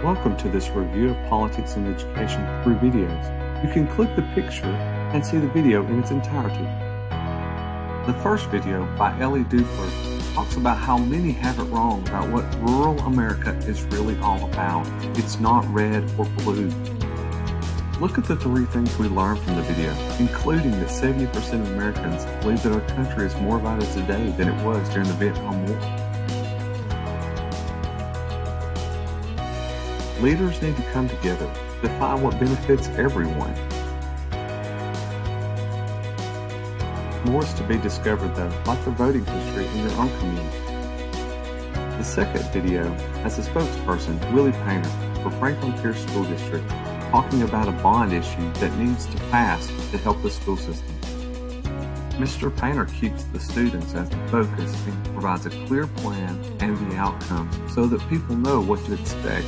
Welcome to this review of politics and education through videos. You can click the picture and see the video in its entirety. The first video by Ellie Dupler talks about how many have it wrong about what rural America is really all about. It's not red or blue. Look at the three things we learned from the video, including that 70% of Americans believe that our country is more vital today than it was during the Vietnam War. Leaders need to come together to find what benefits everyone. More is to be discovered though, like the voting history in your own community. The second video has a spokesperson, Willie Painter, for Franklin Pierce School District, talking about a bond issue that needs to pass to help the school system. Mr. Painter keeps the students as the focus and provides a clear plan and the outcomes so that people know what to expect.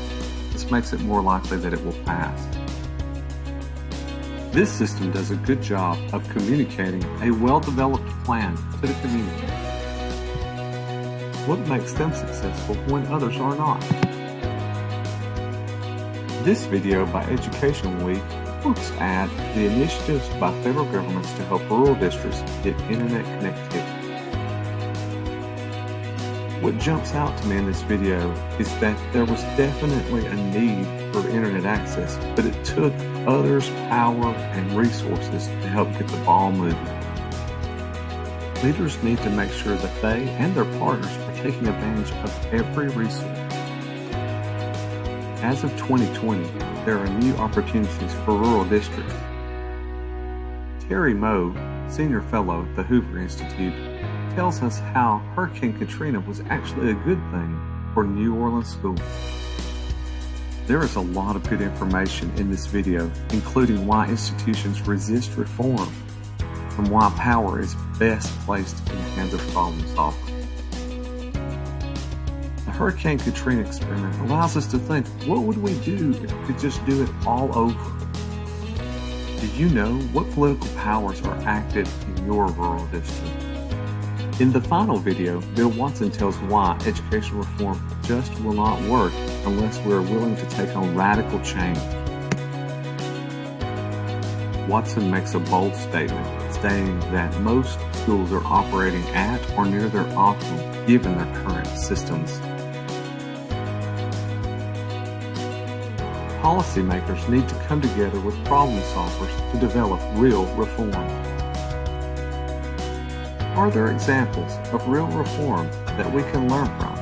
This makes it more likely that it will pass. This system does a good job of communicating a well-developed plan to the community. What makes them successful when others are not? This video by Education Week looks at the initiatives by federal governments to help rural districts get internet connectivity. What jumps out to me in this video is that there was definitely a need for internet access, but it took others' power and resources to help get the ball moving. Leaders need to make sure that they and their partners are taking advantage of every resource. As of 2020, there are new opportunities for rural districts. Terry Moe, Senior Fellow at the Hoover Institute, tells us how Hurricane Katrina was actually a good thing for New Orleans schools. There is a lot of good information in this video, including why institutions resist reform and why power is best placed in the hands of problem solvers. The Hurricane Katrina experiment allows us to think, what would we do if we could just do it all over? Do you know what political powers are active in your rural district? In the final video, Bill Watson tells why education reform just will not work unless we are willing to take on radical change. Watson makes a bold statement stating that most schools are operating at or near their optimal given their current systems. Policymakers need to come together with problem solvers to develop real reform. Are there examples of real reform that we can learn from?